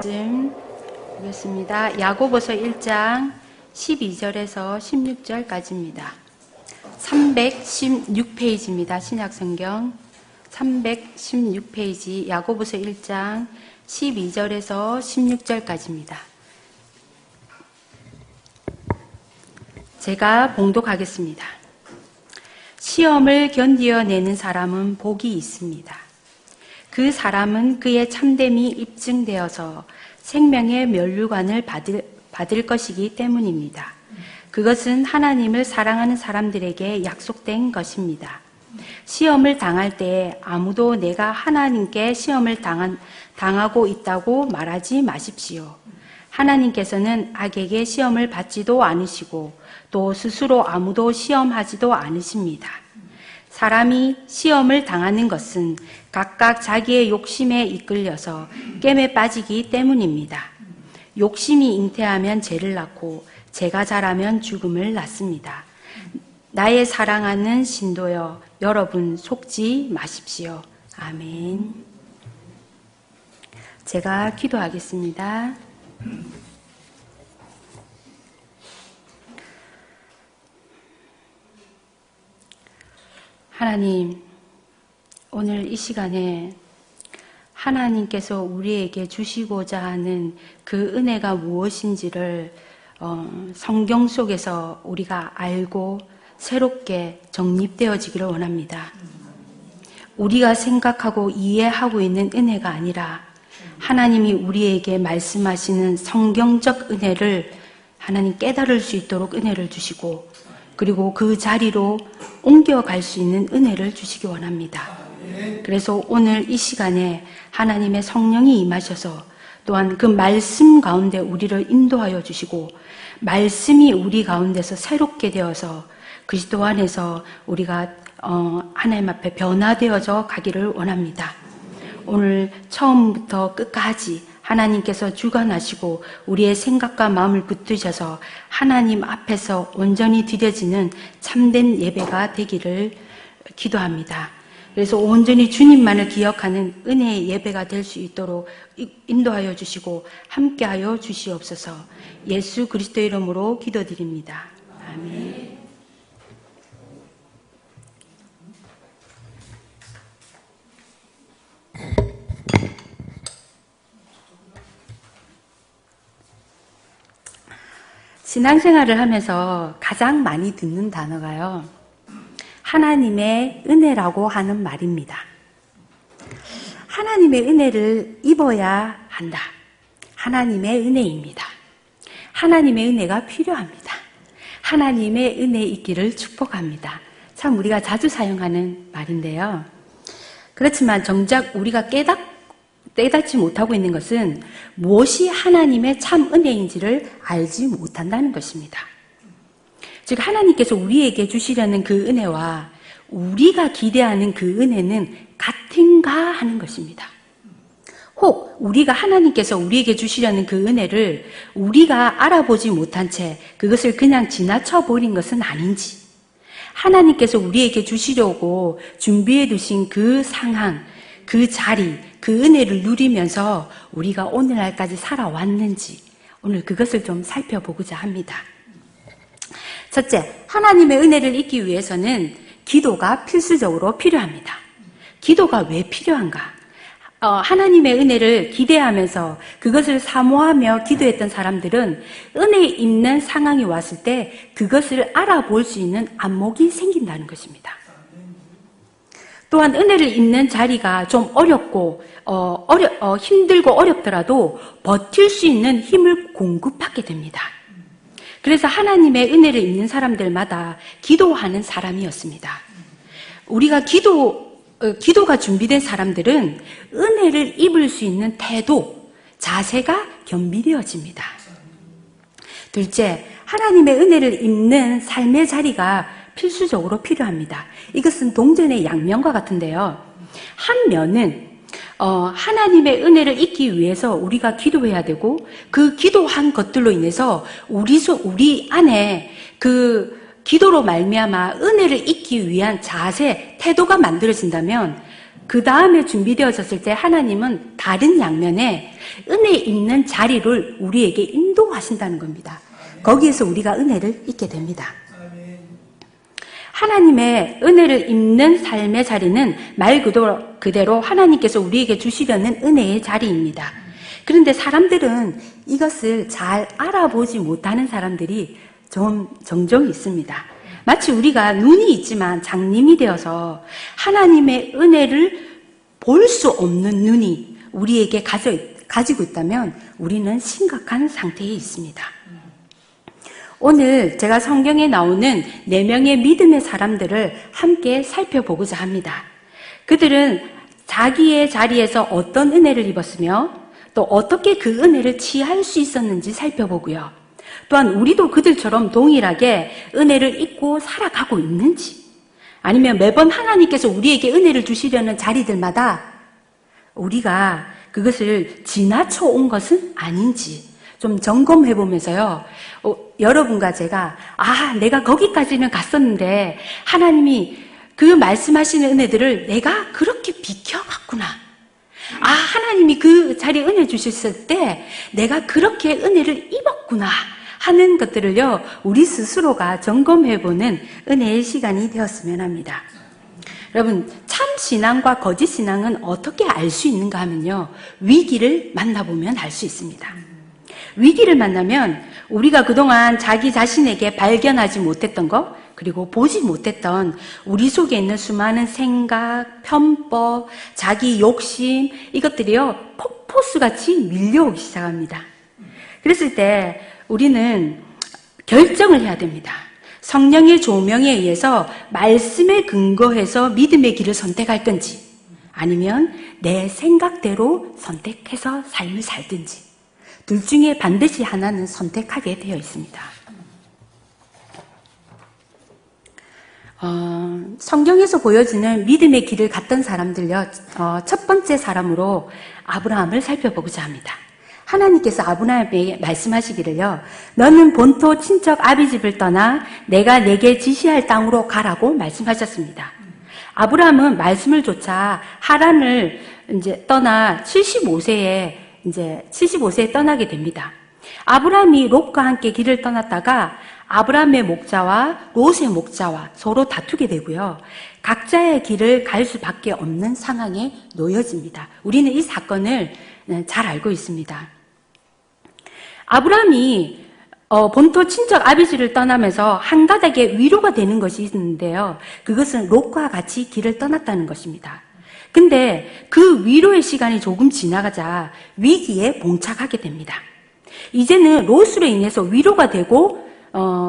보겠습니다. 야고보서 1장 12절에서 16절까지입니다. 316페이지입니다. 신약성경 316페이지 야고보서 1장 12절에서 16절까지입니다. 제가 봉독하겠습니다. 시험을 견디어내는 사람은 복이 있습니다. 그 사람은 그의 참됨이 입증되어서 생명의 면류관을 받을 것이기 때문입니다. 그것은 하나님을 사랑하는 사람들에게 약속된 것입니다. 시험을 당할 때 아무도 내가 하나님께 시험을 당하고 있다고 말하지 마십시오. 하나님께서는 악에게 시험을 받지도 않으시고 또 스스로 아무도 시험하지도 않으십니다. 사람이 시험을 당하는 것은 각각 자기의 욕심에 이끌려서 깸에 빠지기 때문입니다. 욕심이 잉태하면 죄를 낳고 죄가 자라면 죽음을 낳습니다. 나의 사랑하는 신도여, 여러분 속지 마십시오. 아멘. 제가 기도하겠습니다. 하나님, 오늘 이 시간에 하나님께서 우리에게 주시고자 하는 그 은혜가 무엇인지를 성경 속에서 우리가 알고 새롭게 정립되어지기를 원합니다. 우리가 생각하고 이해하고 있는 은혜가 아니라 하나님이 우리에게 말씀하시는 성경적 은혜를 하나님 깨달을 수 있도록 은혜를 주시고 그리고 그 자리로 옮겨갈 수 있는 은혜를 주시기 원합니다. 그래서 오늘 이 시간에 하나님의 성령이 임하셔서 또한 그 말씀 가운데 우리를 인도하여 주시고 말씀이 우리 가운데서 새롭게 되어서 그리스도 안에서 우리가 하나님 앞에 변화되어져 가기를 원합니다. 오늘 처음부터 끝까지 하나님께서 주관하시고 우리의 생각과 마음을 붙드셔서 하나님 앞에서 온전히 드려지는 참된 예배가 되기를 기도합니다. 그래서 온전히 주님만을 기억하는 은혜의 예배가 될 수 있도록 인도하여 주시고 함께하여 주시옵소서. 예수 그리스도의 이름으로 기도드립니다. 아멘. 신앙생활을 하면서 가장 많이 듣는 단어가요, 하나님의 은혜라고 하는 말입니다. 하나님의 은혜를 입어야 한다. 하나님의 은혜입니다. 하나님의 은혜가 필요합니다. 하나님의 은혜 있기를 축복합니다. 참 우리가 자주 사용하는 말인데요. 그렇지만 정작 우리가 깨닫지 못하고 있는 것은 무엇이 하나님의 참 은혜인지를 알지 못한다는 것입니다. 즉 하나님께서 우리에게 주시려는 그 은혜와 우리가 기대하는 그 은혜는 같은가 하는 것입니다. 혹 우리가 하나님께서 우리에게 주시려는 그 은혜를 우리가 알아보지 못한 채 그것을 그냥 지나쳐 버린 것은 아닌지, 하나님께서 우리에게 주시려고 준비해 두신 그 상황, 그 자리, 그 은혜를 누리면서 우리가 오늘날까지 살아왔는지 오늘 그것을 좀 살펴보고자 합니다. 첫째, 하나님의 은혜를 잊기 위해서는 기도가 필수적으로 필요합니다. 기도가 왜 필요한가? 하나님의 은혜를 기대하면서 그것을 사모하며 기도했던 사람들은 은혜 있는 상황이 왔을 때 그것을 알아볼 수 있는 안목이 생긴다는 것입니다. 또한 은혜를 입는 자리가 좀 어렵고 힘들고 어렵더라도 버틸 수 있는 힘을 공급하게 됩니다. 그래서 하나님의 은혜를 입는 사람들마다 기도하는 사람이었습니다. 우리가 기도가 준비된 사람들은 은혜를 입을 수 있는 태도, 자세가 겸비되어집니다. 둘째, 하나님의 은혜를 입는 삶의 자리가 필수적으로 필요합니다. 이것은 동전의 양면과 같은데요. 한 면은 하나님의 은혜를 잊기 위해서 우리가 기도해야 되고 그 기도한 것들로 인해서 우리 안에 그 기도로 말미암아 은혜를 잊기 위한 자세, 태도가 만들어진다면 그 다음에 준비되어졌을 때 하나님은 다른 양면에 은혜 있는 자리를 우리에게 인도하신다는 겁니다. 거기에서 우리가 은혜를 잊게 됩니다. 하나님의 은혜를 입는 삶의 자리는 말 그대로 하나님께서 우리에게 주시려는 은혜의 자리입니다. 그런데 사람들은 이것을 잘 알아보지 못하는 사람들이 좀 종종 있습니다. 마치 우리가 눈이 있지만 장님이 되어서 하나님의 은혜를 볼 수 없는 눈이 우리에게 가지고 있다면 우리는 심각한 상태에 있습니다. 오늘 제가 성경에 나오는 4명의 믿음의 사람들을 함께 살펴보고자 합니다. 그들은 자기의 자리에서 어떤 은혜를 입었으며 또 어떻게 그 은혜를 취할 수 있었는지 살펴보고요. 또한 우리도 그들처럼 동일하게 은혜를 입고 살아가고 있는지, 아니면 매번 하나님께서 우리에게 은혜를 주시려는 자리들마다 우리가 그것을 지나쳐 온 것은 아닌지 좀 점검해 보면서요. 여러분과 제가 내가 거기까지는 갔었는데 하나님이 그 말씀하시는 은혜들을 내가 그렇게 비켜갔구나. 하나님이 그 자리에 은혜 주셨을 때 내가 그렇게 은혜를 입었구나 하는 것들을요, 우리 스스로가 점검해보는 은혜의 시간이 되었으면 합니다. 여러분, 참 신앙과 거짓 신앙은 어떻게 알 수 있는가 하면요, 위기를 만나보면 알 수 있습니다. 위기를 만나면 우리가 그동안 자기 자신에게 발견하지 못했던 것, 그리고 보지 못했던 우리 속에 있는 수많은 생각, 편법, 자기 욕심, 이것들이요, 폭포수같이 밀려오기 시작합니다. 그랬을 때 우리는 결정을 해야 됩니다. 성령의 조명에 의해서 말씀에 근거해서 믿음의 길을 선택할 건지, 아니면 내 생각대로 선택해서 삶을 살든지, 둘 중에 반드시 하나는 선택하게 되어 있습니다. 성경에서 보여지는 믿음의 길을 갔던 사람들요, 첫 번째 사람으로 아브라함을 살펴보고자 합니다. 하나님께서 아브라함에게 말씀하시기를요, 너는 본토 친척 아비집을 떠나 내가 내게 지시할 땅으로 가라고 말씀하셨습니다. 아브라함은 말씀을 좇아 하란을 이제 떠나 75세에 떠나게 됩니다. 아브라함이 롯과 함께 길을 떠났다가 아브라함의 목자와 롯의 목자와 서로 다투게 되고요. 각자의 길을 갈 수밖에 없는 상황에 놓여집니다. 우리는 이 사건을 잘 알고 있습니다. 아브라함이 본토 친척 아비지를 떠나면서 한 가닥의 위로가 되는 것이 있는데요. 그것은 롯과 같이 길을 떠났다는 것입니다. 근데 그 위로의 시간이 조금 지나가자 위기에 봉착하게 됩니다. 이제는 롯으로 인해서 위로가 되고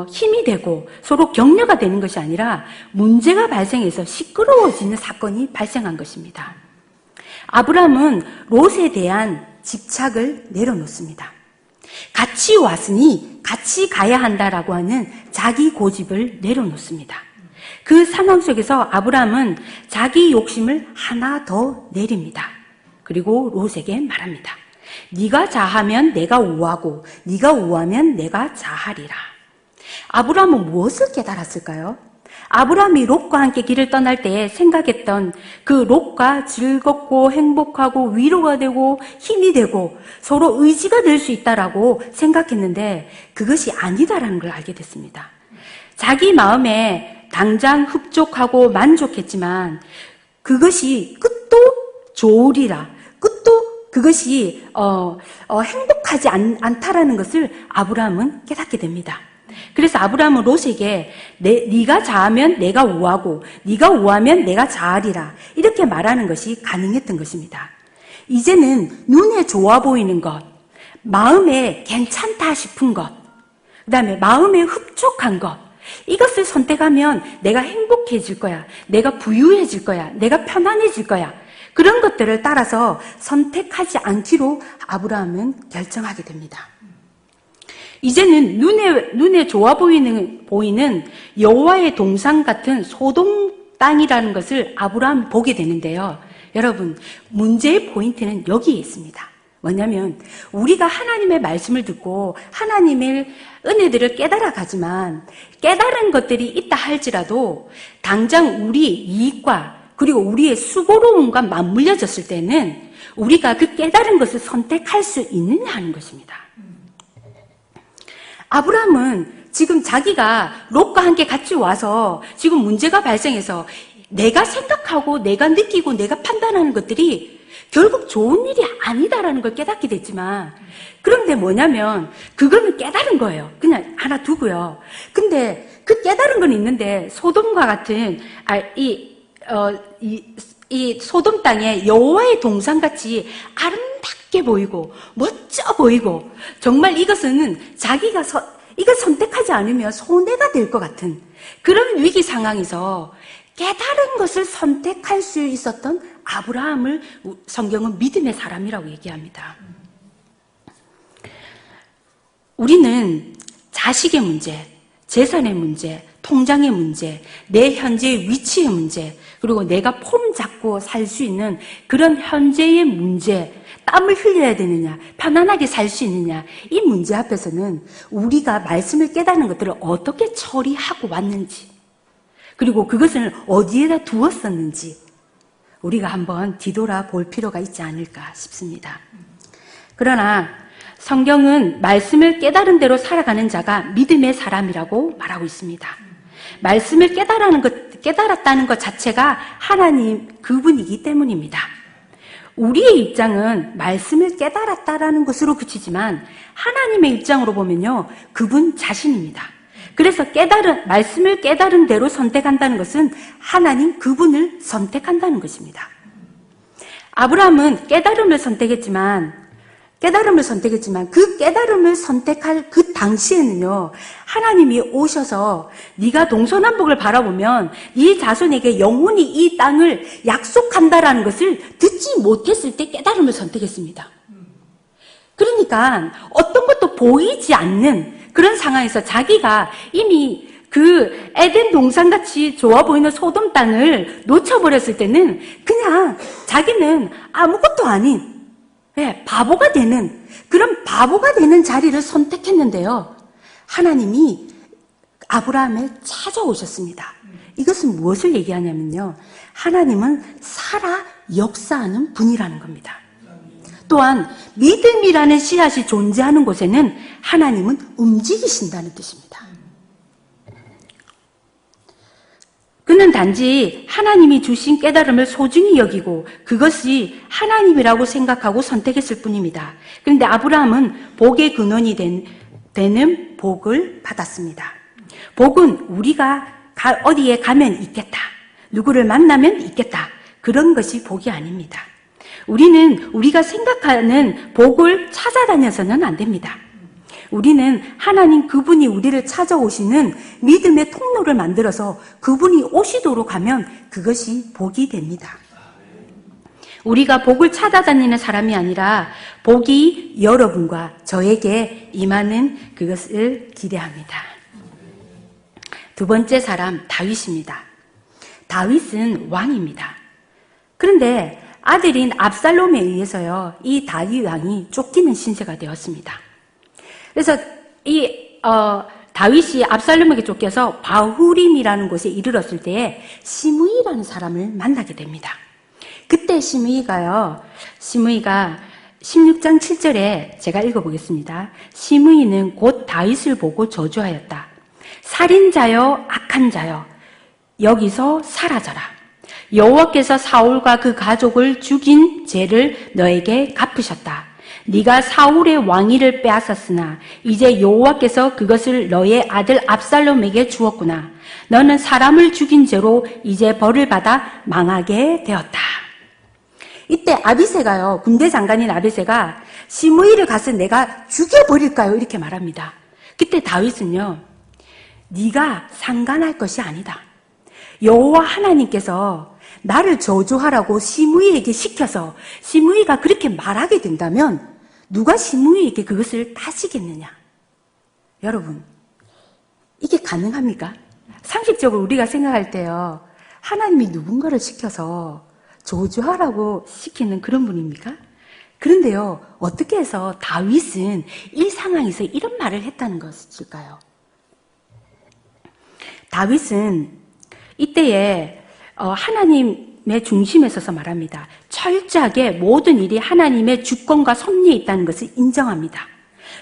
힘이 되고 서로 격려가 되는 것이 아니라 문제가 발생해서 시끄러워지는 사건이 발생한 것입니다. 아브라함은 롯에 대한 집착을 내려놓습니다. 같이 왔으니 같이 가야 한다라고 하는 자기 고집을 내려놓습니다. 그 상황 속에서 아브라함은 자기 욕심을 하나 더 내립니다. 그리고 롯에게 말합니다. 네가 자하면 내가 우하고 네가 우하면 내가 자하리라. 아브라함은 무엇을 깨달았을까요? 아브라함이 롯과 함께 길을 떠날 때 생각했던 그 롯과 즐겁고 행복하고 위로가 되고 힘이 되고 서로 의지가 될 수 있다라고 생각했는데 그것이 아니다라는 걸 알게 됐습니다. 자기 마음에 당장 흡족하고 만족했지만 그것이 끝도 좋으리라, 끝도 그것이 행복하지 않다라는 것을 아브라함은 깨닫게 됩니다. 그래서 아브라함은 롯에게 네가 자하면 내가 우하고 네가 우하면 내가 자하리라 이렇게 말하는 것이 가능했던 것입니다. 이제는 눈에 좋아 보이는 것, 마음에 괜찮다 싶은 것, 그 다음에 마음에 흡족한 것, 이것을 선택하면 내가 행복해질 거야, 내가 부유해질 거야, 내가 편안해질 거야, 그런 것들을 따라서 선택하지 않기로 아브라함은 결정하게 됩니다. 이제는 눈에 좋아 보이는 여호와의 동산 같은 소돔 땅이라는 것을 아브라함이 보게 되는데요. 여러분, 문제의 포인트는 여기에 있습니다. 뭐냐면 우리가 하나님의 말씀을 듣고 하나님의 은혜들을 깨달아 가지만 깨달은 것들이 있다 할지라도 당장 우리 이익과 그리고 우리의 수고로움과 맞물려졌을 때는 우리가 그 깨달은 것을 선택할 수 있느냐 하는 것입니다. 아브라함은 지금 자기가 롯과 함께 같이 와서 지금 문제가 발생해서 내가 생각하고 내가 느끼고 내가 판단하는 것들이 결국 좋은 일이 아니다라는 걸 깨닫게 됐지만, 그런데 뭐냐면 그거는 깨달은 거예요. 그냥 하나 두고요. 근데 그 깨달은 건 있는데 소돔과 같은 이 소돔 땅에 여호와의 동산같이 아름답게 보이고 멋져 보이고, 정말 이것은 자기가 이걸 선택하지 않으면 손해가 될 것 같은 그런 위기 상황에서 깨달은 것을 선택할 수 있었던 아브라함을 성경은 믿음의 사람이라고 얘기합니다. 우리는 자식의 문제, 재산의 문제, 통장의 문제, 내 현재의 위치의 문제, 그리고 내가 폼 잡고 살 수 있는 그런 현재의 문제, 땀을 흘려야 되느냐, 편안하게 살 수 있느냐, 이 문제 앞에서는 우리가 말씀을 깨닫는 것들을 어떻게 처리하고 왔는지, 그리고 그것을 어디에다 두었었는지 우리가 한번 뒤돌아볼 필요가 있지 않을까 싶습니다. 그러나 성경은 말씀을 깨달은 대로 살아가는 자가 믿음의 사람이라고 말하고 있습니다. 말씀을 깨달았다는 것 자체가 하나님 그분이기 때문입니다. 우리의 입장은 말씀을 깨달았다라는 것으로 그치지만 하나님의 입장으로 보면요, 그분 자신입니다. 그래서 말씀을 깨달은 대로 선택한다는 것은 하나님 그분을 선택한다는 것입니다. 아브라함은 깨달음을 선택했지만 그 깨달음을 선택할 그 당시에는요, 하나님이 오셔서 네가 동서남북을 바라보면 네 자손에게 영원히 이 땅을 약속한다라는 것을 듣지 못했을 때 깨달음을 선택했습니다. 그러니까 어떤 것도 보이지 않는 그런 상황에서 자기가 이미 그 에덴 동산같이 좋아 보이는 소돔 땅을 놓쳐버렸을 때는 그냥 자기는 아무것도 아닌 바보가 되는, 그런 바보가 되는 자리를 선택했는데요, 하나님이 아브라함을 찾아오셨습니다. 이것은 무엇을 얘기하냐면요, 하나님은 살아 역사하는 분이라는 겁니다. 또한 믿음이라는 씨앗이 존재하는 곳에는 하나님은 움직이신다는 뜻입니다. 그는 단지 하나님이 주신 깨달음을 소중히 여기고 그것이 하나님이라고 생각하고 선택했을 뿐입니다. 그런데 아브라함은 복의 근원이 되는 복을 받았습니다. 복은 우리가 어디에 가면 있겠다, 누구를 만나면 있겠다, 그런 것이 복이 아닙니다. 우리는 우리가 생각하는 복을 찾아다녀서는 안 됩니다. 우리는 하나님 그분이 우리를 찾아오시는 믿음의 통로를 만들어서 그분이 오시도록 하면 그것이 복이 됩니다. 우리가 복을 찾아다니는 사람이 아니라 복이 여러분과 저에게 임하는 그것을 기대합니다. 두 번째 사람, 다윗입니다. 다윗은 왕입니다. 그런데 아들인 압살롬에 의해서요, 이 다윗 왕이 쫓기는 신세가 되었습니다. 그래서 다윗이 압살롬에게 쫓겨서 바후림이라는 곳에 이르렀을 때에 시므이라는 사람을 만나게 됩니다. 그때 시므이가 16장 7절에 제가 읽어보겠습니다. 시므이는 곧 다윗을 보고 저주하였다. 살인자여, 악한 자여, 여기서 사라져라. 여호와께서 사울과 그 가족을 죽인 죄를 너에게 갚으셨다. 네가 사울의 왕위를 빼앗았으나 이제 여호와께서 그것을 너의 아들 압살롬에게 주었구나. 너는 사람을 죽인 죄로 이제 벌을 받아 망하게 되었다. 이때 아비새가요, 군대 장관인 아비새가 시므이를 가서 내가 죽여버릴까요? 이렇게 말합니다. 그때 다윗은요, 네가 상관할 것이 아니다. 여호와 하나님께서 나를 저주하라고 시므이에게 시켜서 시므이가 그렇게 말하게 된다면 누가 시므이에게 그것을 타시겠느냐? 여러분, 이게 가능합니까? 상식적으로 우리가 생각할 때요, 하나님이 누군가를 시켜서 저주하라고 시키는 그런 분입니까? 그런데요, 어떻게 해서 다윗은 이 상황에서 이런 말을 했다는 것일까요? 다윗은 이때에 하나님 중심에 서서 말합니다. 철저하게 모든 일이 하나님의 주권과 섭리에 있다는 것을 인정합니다.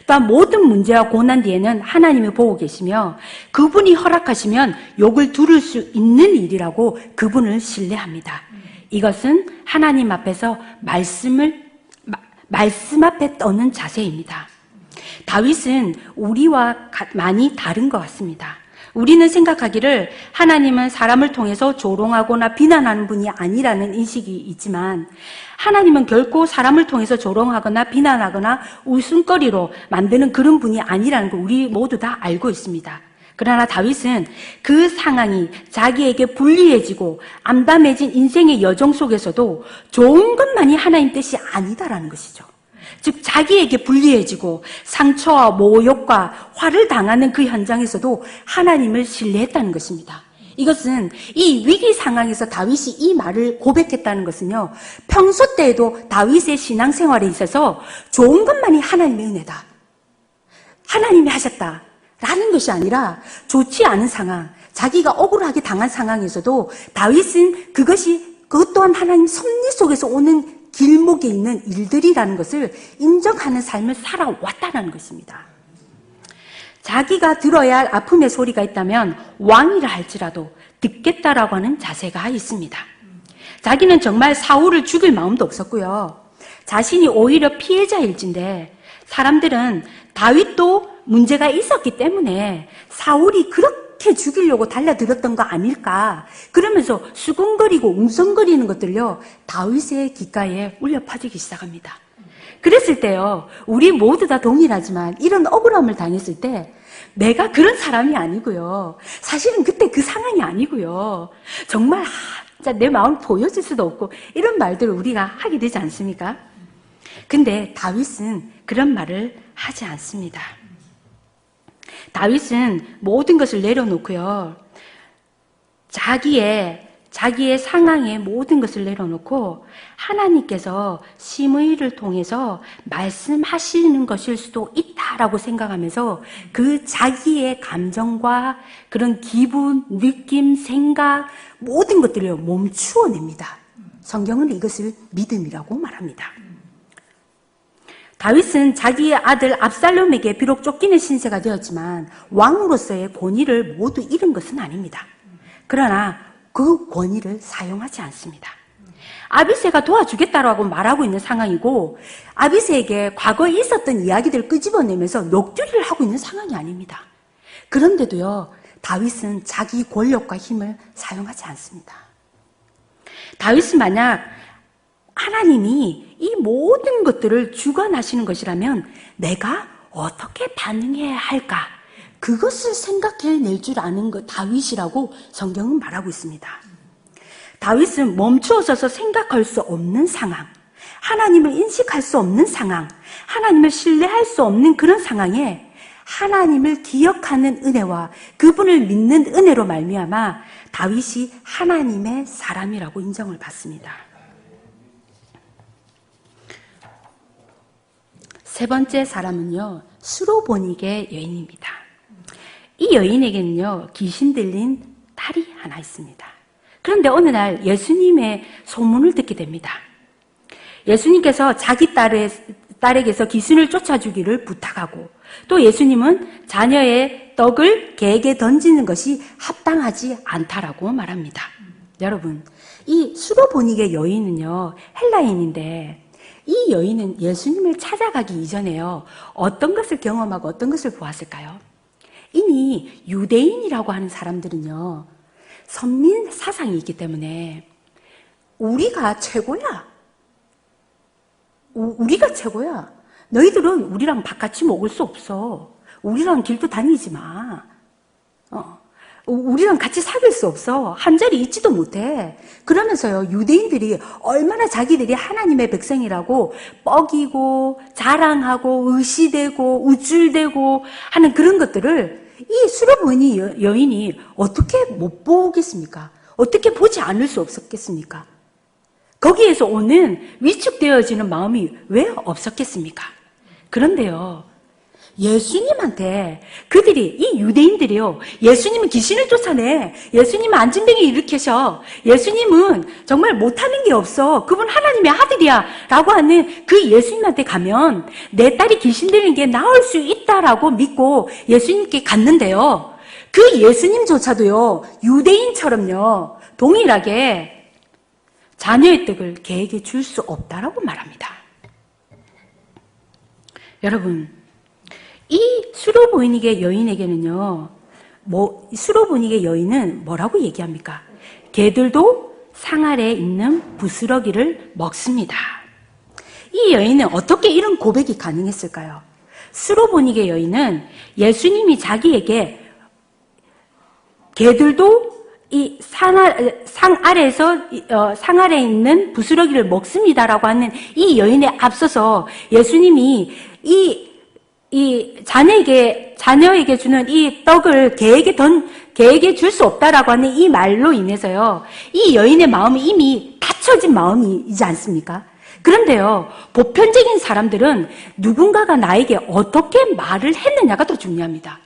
또한 모든 문제와 고난 뒤에는 하나님이 보고 계시며 그분이 허락하시면 욕을 두를 수 있는 일이라고 그분을 신뢰합니다. 이것은 하나님 앞에서 말씀 앞에 떠는 자세입니다. 다윗은 우리와 많이 다른 것 같습니다. 우리는 생각하기를 하나님은 사람을 통해서 조롱하거나 비난하는 분이 아니라는 인식이 있지만 하나님은 결코 사람을 통해서 조롱하거나 비난하거나 웃음거리로 만드는 그런 분이 아니라는 걸 우리 모두 다 알고 있습니다. 그러나 다윗은 그 상황이 자기에게 불리해지고 암담해진 인생의 여정 속에서도 좋은 것만이 하나님 뜻이 아니다라는 것이죠. 즉 자기에게 불리해지고 상처와 모욕과 화를 당하는 그 현장에서도 하나님을 신뢰했다는 것입니다. 이것은 이 위기 상황에서 다윗이 이 말을 고백했다는 것은요, 평소 때에도 다윗의 신앙생활에 있어서 좋은 것만이 하나님의 은혜다, 하나님이 하셨다 라는 것이 아니라 좋지 않은 상황, 자기가 억울하게 당한 상황에서도 다윗은 그것 또한 하나님 섭리 속에서 오는 길목에 있는 일들이라는 것을 인정하는 삶을 살아왔다는 것입니다. 자기가 들어야 할 아픔의 소리가 있다면 왕이라 할지라도 듣겠다라고 하는 자세가 있습니다. 자기는 정말 사울을 죽일 마음도 없었고요. 자신이 오히려 피해자일진데 사람들은 다윗도 문제가 있었기 때문에 사울이 그렇게 죽이려고 달려들었던 거 아닐까, 그러면서 수군거리고 웅성거리는 것들요 다윗의 귓가에 울려 퍼지기 시작합니다. 그랬을 때요, 우리 모두 다 동일하지만 이런 억울함을 당했을 때 내가 그런 사람이 아니고요, 사실은 그때 그 상황이 아니고요, 정말 진짜 내 마음 보여줄 수도 없고 이런 말들을 우리가 하게 되지 않습니까? 근데 다윗은 그런 말을 하지 않습니다. 다윗은 모든 것을 내려놓고요, 자기의 상황에 모든 것을 내려놓고 하나님께서 심의를 통해서 말씀하시는 것일 수도 있다라고 생각하면서 그 자기의 감정과 그런 기분, 느낌, 생각 모든 것들을 멈추어 냅니다. 성경은 이것을 믿음이라고 말합니다. 다윗은 자기의 아들 압살롬에게 비록 쫓기는 신세가 되었지만 왕으로서의 권위를 모두 잃은 것은 아닙니다. 그러나 그 권위를 사용하지 않습니다. 아비새가 도와주겠다라고 말하고 있는 상황이고 아비새에게 과거에 있었던 이야기들을 끄집어내면서 녹두리를 하고 있는 상황이 아닙니다. 그런데도요, 다윗은 자기 권력과 힘을 사용하지 않습니다. 다윗은 만약 하나님이 이 모든 것들을 주관하시는 것이라면 내가 어떻게 반응해야 할까? 그것을 생각해낼 줄 아는 것 다윗이라고 성경은 말하고 있습니다. 다윗은 멈추어서서 생각할 수 없는 상황, 하나님을 인식할 수 없는 상황, 하나님을 신뢰할 수 없는 그런 상황에 하나님을 기억하는 은혜와 그분을 믿는 은혜로 말미암아 다윗이 하나님의 사람이라고 인정을 받습니다. 세 번째 사람은요, 수로보닉의 여인입니다. 이 여인에게는요, 귀신 들린 딸이 하나 있습니다. 그런데 어느 날 예수님의 소문을 듣게 됩니다. 예수님께서 자기 딸에게서 귀신을 쫓아주기를 부탁하고 또 예수님은 자녀의 떡을 개에게 던지는 것이 합당하지 않다라고 말합니다. 여러분, 이 수로보닉의 여인은요, 헬라인인데 이 여인은 예수님을 찾아가기 이전에요, 어떤 것을 경험하고 어떤 것을 보았을까요? 이미 유대인이라고 하는 사람들은요, 선민 사상이 있기 때문에 우리가 최고야. 우리가 최고야. 너희들은 우리랑 바깥이 먹을 수 없어. 우리랑 길도 다니지 마. 우리랑 같이 사귈 수 없어. 한 자리 있지도 못해. 그러면서요, 유대인들이 얼마나 자기들이 하나님의 백성이라고 뻐기고 자랑하고 의시되고 우쭐대고 하는 그런 것들을 이 수로보니 여인이 어떻게 못 보겠습니까? 어떻게 보지 않을 수 없었겠습니까? 거기에서 오는 위축되어지는 마음이 왜 없었겠습니까? 그런데요, 예수님한테 그들이, 이 유대인들이요, 예수님은 귀신을 쫓아내, 예수님은 안진뱅이 일으키셔, 예수님은 정말 못하는 게 없어, 그분 하나님의 아들이야 라고 하는 그 예수님한테 가면 내 딸이 귀신 들린 게 나을 수 있다라고 믿고 예수님께 갔는데요, 그 예수님조차도요, 유대인처럼요, 동일하게 자녀의 떡을 개에게 줄 수 없다라고 말합니다. 여러분, 이 수로보니게 여인에게는요, 수로보니게 여인은 뭐라고 얘기합니까? 개들도 상 아래에 있는 부스러기를 먹습니다. 이 여인은 어떻게 이런 고백이 가능했을까요? 수로보니게 여인은 예수님이 자기에게 개들도 이 상 아래에 있는 부스러기를 먹습니다라고 하는 이 여인에 앞서서 예수님이 이 자녀에게 주는 이 떡을 개에게 줄 수 없다라고 하는 이 말로 인해서요, 이 여인의 마음이 이미 닫혀진 마음이지 않습니까? 그런데요, 보편적인 사람들은 누군가가 나에게 어떻게 말을 했느냐가 더 중요합니다.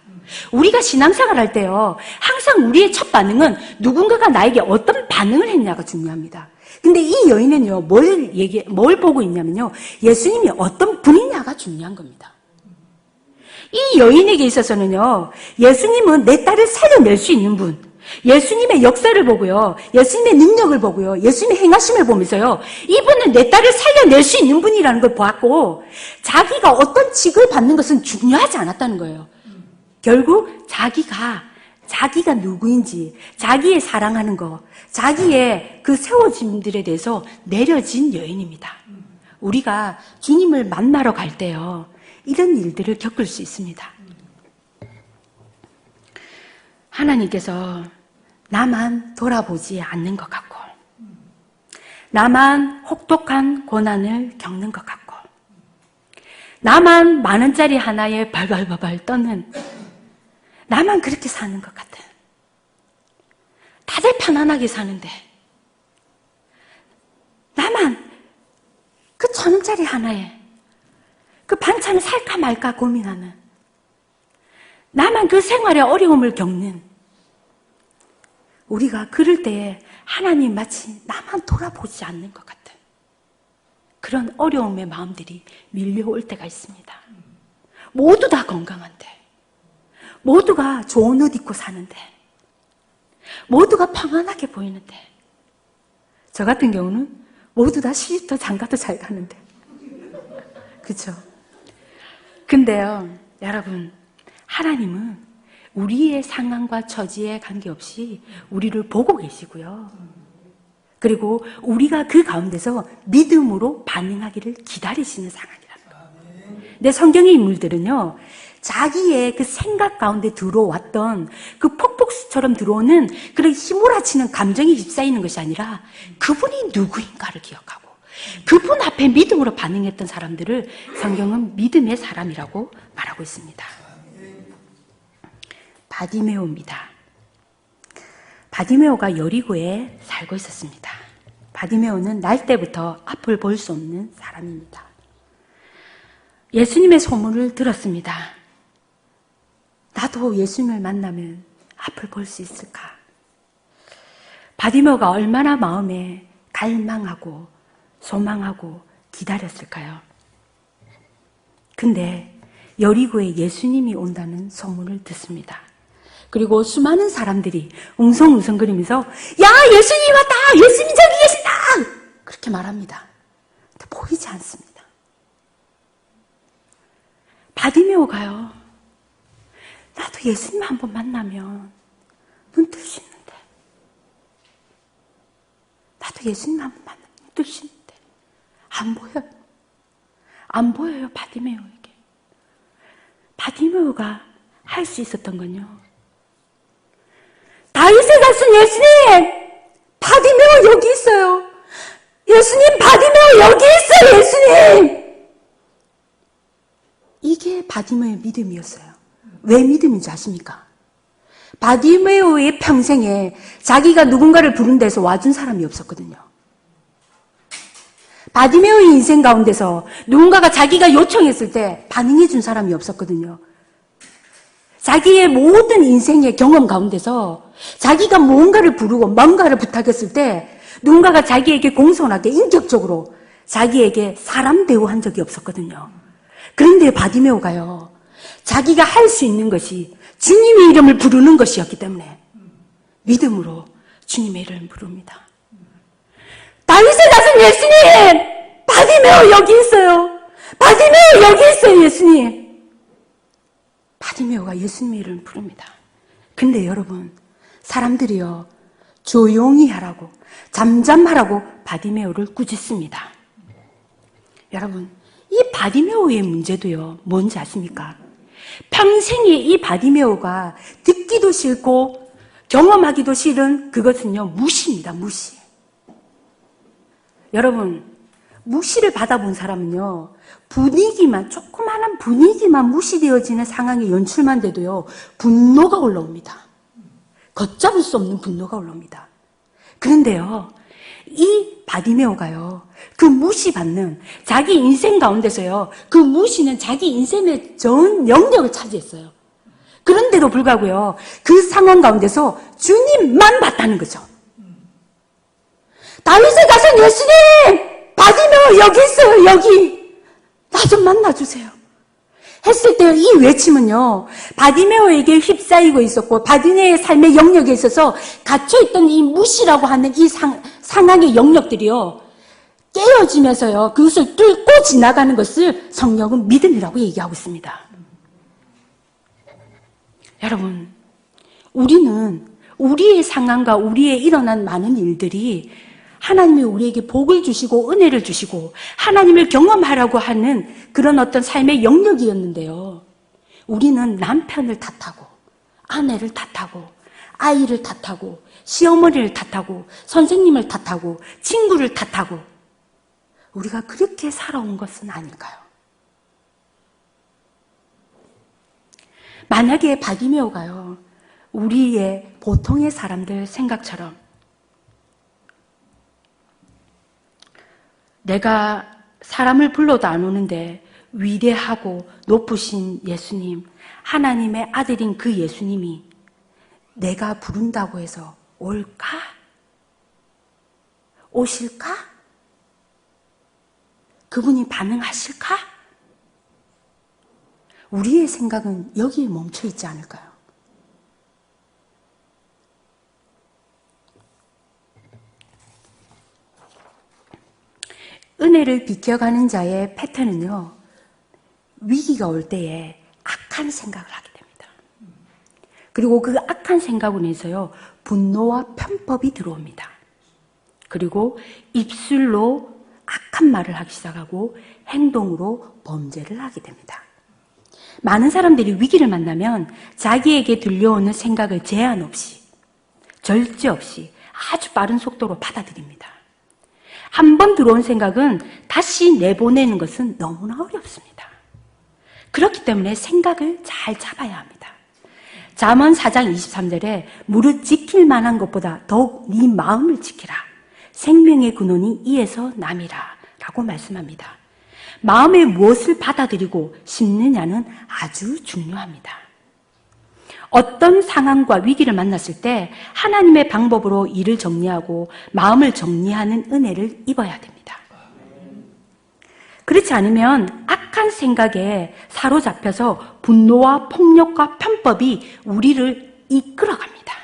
우리가 신앙생활 할 때요, 항상 우리의 첫 반응은 누군가가 나에게 어떤 반응을 했냐가 중요합니다. 근데 이 여인은요, 뭘 보고 있냐면요, 예수님이 어떤 분이냐가 중요한 겁니다. 이 여인에게 있어서는요, 예수님은 내 딸을 살려낼 수 있는 분, 예수님의 역사를 보고요, 예수님의 능력을 보고요, 예수님의 행하심을 보면서요, 이분은 내 딸을 살려낼 수 있는 분이라는 걸 보았고, 자기가 어떤 직을 받는 것은 중요하지 않았다는 거예요. 결국 자기가 누구인지, 자기의 사랑하는 거, 자기의 그 세워짐들에 대해서 내려진 여인입니다. 우리가 주님을 만나러 갈 때요, 이런 일들을 겪을 수 있습니다. 하나님께서 나만 돌아보지 않는 것 같고, 나만 혹독한 고난을 겪는 것 같고, 나만 10,000원짜리 하나에 발발발발 떠는, 나만 그렇게 사는 것 같아. 다들 편안하게 사는데 나만 그 1,000원짜리 하나에 그 반찬을 살까 말까 고민하는, 나만 그 생활에 어려움을 겪는, 우리가 그럴 때에 하나님 마치 나만 돌아보지 않는 것 같은 그런 어려움의 마음들이 밀려올 때가 있습니다. 모두 다 건강한데, 모두가 좋은 옷 입고 사는데, 모두가 평안하게 보이는데, 저 같은 경우는 모두 다 시집도 장가도 잘 가는데, 그렇죠? 근데요, 여러분, 하나님은 우리의 상황과 처지에 관계없이 우리를 보고 계시고요, 그리고 우리가 그 가운데서 믿음으로 반응하기를 기다리시는 상황이라는 거예요. 근데 성경의 인물들은요, 자기의 그 생각 가운데 들어왔던 그 폭풍수처럼 들어오는 그런 휘몰아치는 감정이 휩싸이는 것이 아니라 그분이 누구인가를 기억하고 그분 앞에 믿음으로 반응했던 사람들을 성경은 믿음의 사람이라고 말하고 있습니다. 바디메오입니다. 바디메오가 여리고에 살고 있었습니다. 바디메오는 날 때부터 앞을 볼 수 없는 사람입니다. 예수님의 소문을 들었습니다. 나도 예수님을 만나면 앞을 볼 수 있을까? 바디메오가 얼마나 마음에 갈망하고 소망하고 기다렸을까요? 근데 여리고에 예수님이 온다는 소문을 듣습니다. 그리고 수많은 사람들이 웅성웅성거리면서 야, 예수님 왔다! 예수님 저기 계신다! 그렇게 말합니다. 근데 보이지 않습니다. 바디메오가요, 나도 예수님 한번 만나면 눈 뜰 수 있는데, 나도 예수님 한번 만나면 눈 뜰 수 있는데 안 보여요. 안 보여요, 바디메오에게. 바디메오가 할 수 있었던 건요, 다윗의 자손 예수님! 바디메오 여기 있어요. 예수님, 바디메오 여기 있어요, 예수님! 이게 바디메오의 믿음이었어요. 왜 믿음인지 아십니까? 바디메오의 평생에 자기가 누군가를 부른 데서 와준 사람이 없었거든요. 바디메오의 인생 가운데서 누군가가 자기가 요청했을 때 반응해 준 사람이 없었거든요. 자기의 모든 인생의 경험 가운데서 자기가 무언가를 부르고 뭔가를 부탁했을 때 누군가가 자기에게 공손하게 인격적으로 자기에게 사람 대우한 적이 없었거든요. 그런데 바디메오가요, 자기가 할 수 있는 것이 주님의 이름을 부르는 것이었기 때문에 믿음으로 주님의 이름을 부릅니다. 다윗의 자손 예수님! 바디메오 여기 있어요. 바디메오 여기 있어요, 예수님. 바디메오가 예수님의 이름을 부릅니다. 근데 여러분, 사람들이요, 조용히 하라고, 잠잠하라고 바디메오를 꾸짖습니다. 여러분, 이 바디메오의 문제도요, 뭔지 아십니까? 평생에 이 바디메오가 듣기도 싫고 경험하기도 싫은 그것은요, 무시입니다, 무시. 여러분, 무시를 받아본 사람은요, 분위기만, 조그마한 분위기만 무시되어지는 상황의 연출만 돼도요, 분노가 올라옵니다. 걷잡을 수 없는 분노가 올라옵니다. 그런데요, 이 바디메오가요, 그 무시받는 자기 인생 가운데서요, 그 무시는 자기 인생의 전 영역을 차지했어요. 그런데도 불구하고요, 그 상황 가운데서 주님만 봤다는 거죠. 다윗의 자손 예수님! 바디메오 여기 있어요, 여기! 나 좀 만나주세요. 했을 때 이 외침은요, 바디메오에게 휩싸이고 있었고, 바디메오의 삶의 영역에 있어서 갇혀있던 이 무시라고 하는 이 상황의 영역들이요, 깨어지면서요, 그것을 뚫고 지나가는 것을 성경은 믿음이라고 얘기하고 있습니다. 여러분, 우리는 우리의 상황과 우리의 일어난 많은 일들이 하나님이 우리에게 복을 주시고 은혜를 주시고 하나님을 경험하라고 하는 그런 어떤 삶의 영역이었는데요. 우리는 남편을 탓하고 아내를 탓하고 아이를 탓하고 시어머니를 탓하고 선생님을 탓하고 친구를 탓하고 우리가 그렇게 살아온 것은 아닐까요? 만약에 바디메오가요, 우리의 보통의 사람들 생각처럼 내가 사람을 불러도 안 오는데 위대하고 높으신 예수님, 하나님의 아들인 그 예수님이 내가 부른다고 해서 올까? 오실까? 그분이 반응하실까? 우리의 생각은 여기에 멈춰 있지 않을까요? 은혜를 비켜가는 자의 패턴은요, 위기가 올 때에 악한 생각을 하게 됩니다. 그리고 그 악한 생각으로 인해서요, 분노와 편법이 들어옵니다. 그리고 입술로 악한 말을 하기 시작하고 행동으로 범죄를 하게 됩니다. 많은 사람들이 위기를 만나면 자기에게 들려오는 생각을 제한 없이, 절제 없이 아주 빠른 속도로 받아들입니다. 한 번 들어온 생각은 다시 내보내는 것은 너무나 어렵습니다. 그렇기 때문에 생각을 잘 잡아야 합니다. 잠언 4장 23절에 무릇 지킬 만한 것보다 더욱 네 마음을 지키라. 생명의 근원이 이에서 남이라 라고 말씀합니다. 마음에 무엇을 받아들이고 심느냐는 아주 중요합니다. 어떤 상황과 위기를 만났을 때 하나님의 방법으로 일을 정리하고 마음을 정리하는 은혜를 입어야 됩니다. 그렇지 않으면 악한 생각에 사로잡혀서 분노와 폭력과 편법이 우리를 이끌어갑니다.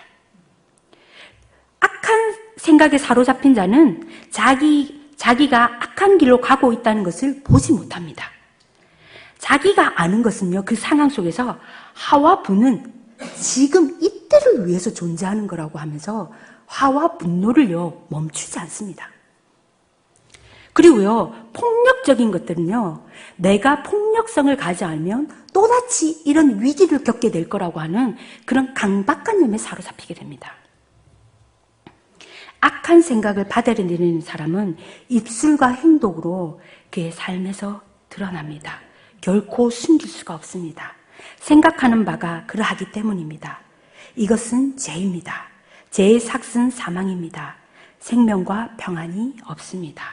악한 생각에 사로잡힌 자는 자기가 악한 길로 가고 있다는 것을 보지 못합니다. 자기가 아는 것은요, 그 상황 속에서 화와 분은 지금 이때를 위해서 존재하는 거라고 하면서 화와 분노를요, 멈추지 않습니다. 그리고요, 폭력적인 것들은요, 내가 폭력성을 가지 않으면 또다시 이런 위기를 겪게 될 거라고 하는 그런 강박관념에 사로잡히게 됩니다. 악한 생각을 받아들이는 사람은 입술과 행동으로 그의 삶에서 드러납니다. 결코 숨길 수가 없습니다. 생각하는 바가 그러하기 때문입니다. 이것은 죄입니다. 죄의 삭은 사망입니다. 생명과 평안이 없습니다.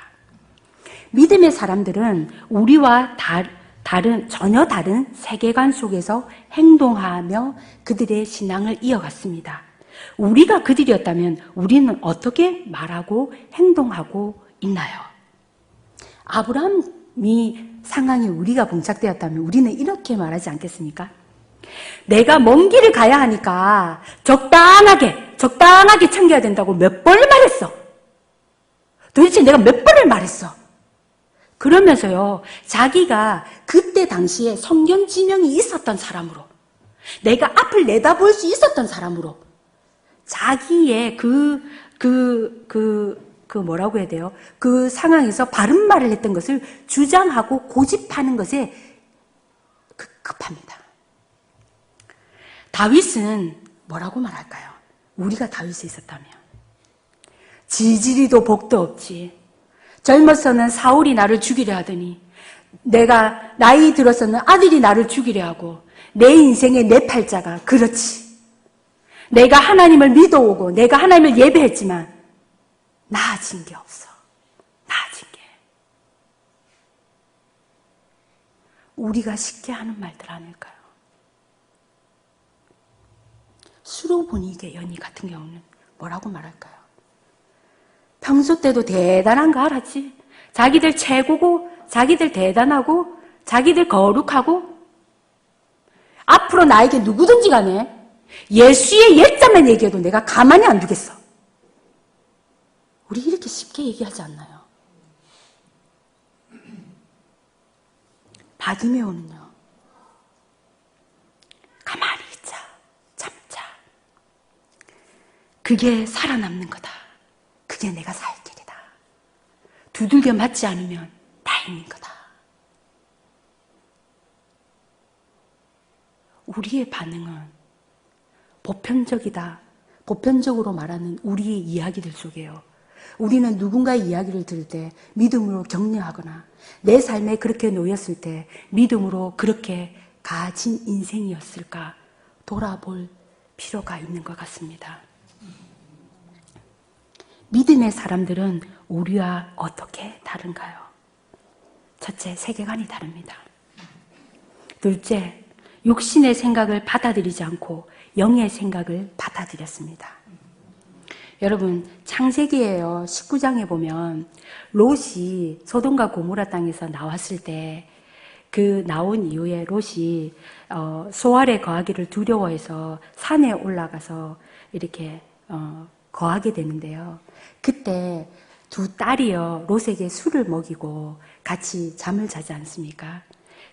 믿음의 사람들은 우리와 전혀 다른 세계관 속에서 행동하며 그들의 신앙을 이어갔습니다. 우리가 그들이었다면 우리는 어떻게 말하고 행동하고 있나요? 아브라함이 상황에 우리가 봉착되었다면 우리는 이렇게 말하지 않겠습니까? 내가 먼 길을 가야 하니까 적당하게 챙겨야 된다고 몇 번을 말했어. 도대체 내가 몇 번을 말했어. 그러면서요, 자기가 그때 당시에 성경 지명이 있었던 사람으로, 내가 앞을 내다볼 수 있었던 사람으로, 자기의 뭐라고 해야 돼요? 그 상황에서 바른 말을 했던 것을 주장하고 고집하는 것에 급합니다. 다윗은 뭐라고 말할까요? 우리가 다윗이 있었다면. 지지리도 복도 없지. 젊어서는 사울이 나를 죽이려 하더니 내가 나이 들어서는 아들이 나를 죽이려 하고 내 인생의 내 팔자가 그렇지. 내가 하나님을 믿어오고 내가 하나님을 예배했지만 나아진 게 없어. 나아진 게. 우리가 쉽게 하는 말들 아닐까요? 수로보니게 연희 같은 경우는 뭐라고 말할까요? 평소 때도 대단한 거 알았지. 자기들 최고고 자기들 대단하고 자기들 거룩하고 앞으로 나에게 누구든지 간에 예수의 옛자만 얘기해도 내가 가만히 안 두겠어. 우리 이렇게 쉽게 얘기하지 않나요? 바디메오는요. 가만히 있자. 참자. 그게 살아남는 거다. 그게 내가 살 길이다. 두들겨 맞지 않으면 다행인 거다. 우리의 반응은 보편적이다. 보편적으로 말하는 우리의 이야기들 속에요. 우리는 누군가의 이야기를 들을 때 믿음으로 격려하거나 내 삶에 그렇게 놓였을 때 믿음으로 그렇게 가진 인생이었을까 돌아볼 필요가 있는 것 같습니다. 믿음의 사람들은 우리와 어떻게 다른가요? 첫째, 세계관이 다릅니다. 둘째, 육신의 생각을 받아들이지 않고 영의 생각을 받아들였습니다. 여러분, 창세기에요. 19장에 보면 롯이 소돔과 고모라 땅에서 나왔을 때 그 나온 이후에 롯이 소알에 거하기를 두려워해서 산에 올라가서 이렇게 거하게 되는데요. 그때 두 딸이요 롯에게 술을 먹이고 같이 잠을 자지 않습니까?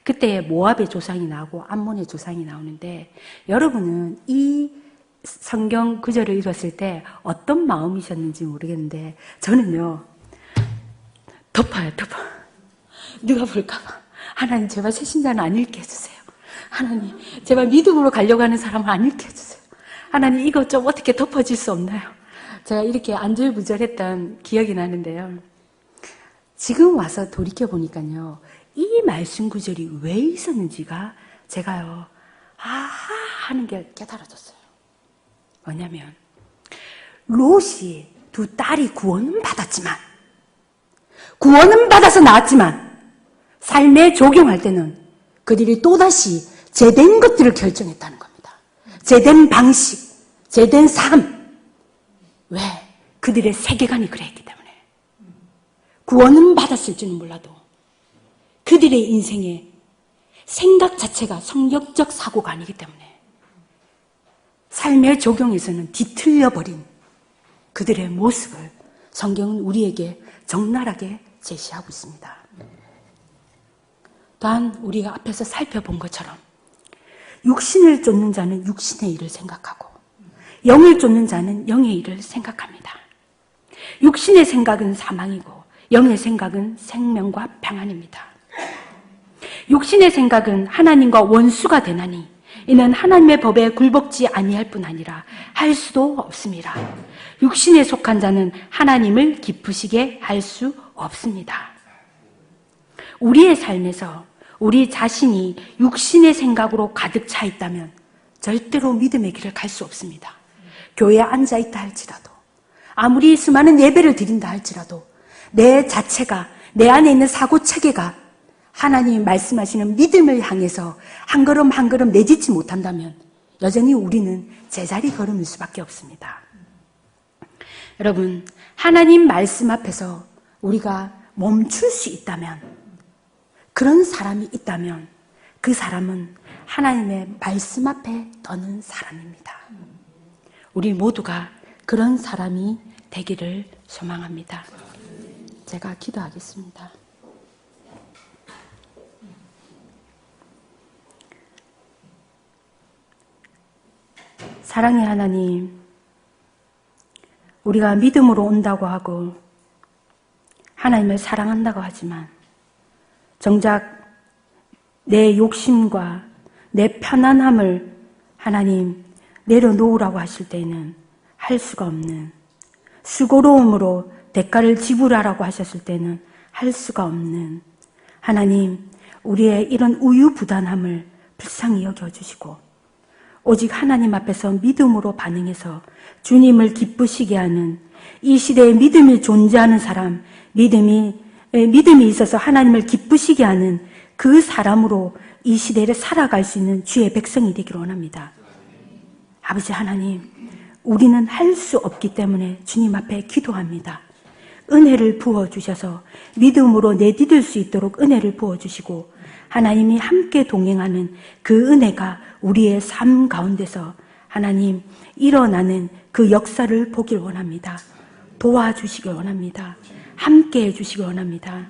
그때 모압의 조상이 나오고 암몬의 조상이 나오는데 여러분은 이 성경 구절을 읽었을 때 어떤 마음이셨는지 모르겠는데 저는요 덮어요. 누가 볼까봐. 하나님 제발 새신자는 안 읽게 해주세요. 하나님 제발 믿음으로 가려고 하는 사람은 안 읽게 해주세요. 하나님 이거 좀 어떻게 덮어질 수 없나요? 제가 이렇게 안절부절했던 기억이 나는데요. 지금 와서 돌이켜보니까요. 이 말씀 구절이 왜 있었는지가 제가요. 아하 하는 게 깨달아졌어요. 뭐냐면 롯이 두 딸이 구원은 받아서 나왔지만 삶에 적용할 때는 그들이 또다시 제된 것들을 결정했다는 겁니다. 제된 방식, 제된 삶. 왜? 그들의 세계관이 그랬기 때문에. 구원은 받았을지는 몰라도 그들의 인생의 생각 자체가 성경적 사고가 아니기 때문에 삶의 적용에서는 뒤틀려버린 그들의 모습을 성경은 우리에게 적나라하게 제시하고 있습니다. 또한 우리가 앞에서 살펴본 것처럼 육신을 쫓는 자는 육신의 일을 생각하고 영을 쫓는 자는 영의 일을 생각합니다. 육신의 생각은 사망이고 영의 생각은 생명과 평안입니다. 육신의 생각은 하나님과 원수가 되나니 이는 하나님의 법에 굴복지 아니할 뿐 아니라 할 수도 없습니다. 육신에 속한 자는 하나님을 기쁘시게 할 수 없습니다. 우리의 삶에서 우리 자신이 육신의 생각으로 가득 차 있다면 절대로 믿음의 길을 갈 수 없습니다. 교회에 앉아있다 할지라도 아무리 수많은 예배를 드린다 할지라도 내 자체가 내 안에 있는 사고 체계가 하나님이 말씀하시는 믿음을 향해서 한 걸음 한 걸음 내딛지 못한다면 여전히 우리는 제자리 걸음일 수밖에 없습니다. 여러분, 하나님 말씀 앞에서 우리가 멈출 수 있다면, 그런 사람이 있다면 그 사람은 하나님의 말씀 앞에 떠는 사람입니다. 우리 모두가 그런 사람이 되기를 소망합니다. 제가 기도하겠습니다. 사랑의 하나님, 우리가 믿음으로 온다고 하고 하나님을 사랑한다고 하지만 정작 내 욕심과 내 편안함을 하나님 내려놓으라고 하실 때는 할 수가 없는, 수고로움으로 대가를 지불하라고 하셨을 때는 할 수가 없는, 하나님 우리의 이런 우유부단함을 불쌍히 여겨주시고 오직 하나님 앞에서 믿음으로 반응해서 주님을 기쁘시게 하는, 이 시대에 믿음이 존재하는 사람, 믿음이 있어서 하나님을 기쁘시게 하는 그 사람으로 이 시대를 살아갈 수 있는 주의 백성이 되기를 원합니다. 아버지 하나님, 우리는 할 수 없기 때문에 주님 앞에 기도합니다. 은혜를 부어주셔서 믿음으로 내디딜 수 있도록 은혜를 부어주시고 하나님이 함께 동행하는 그 은혜가 우리의 삶 가운데서 하나님 일어나는 그 역사를 보길 원합니다. 도와주시길 원합니다. 함께 해주시길 원합니다.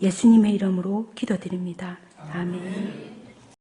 예수님의 이름으로 기도드립니다. 아멘.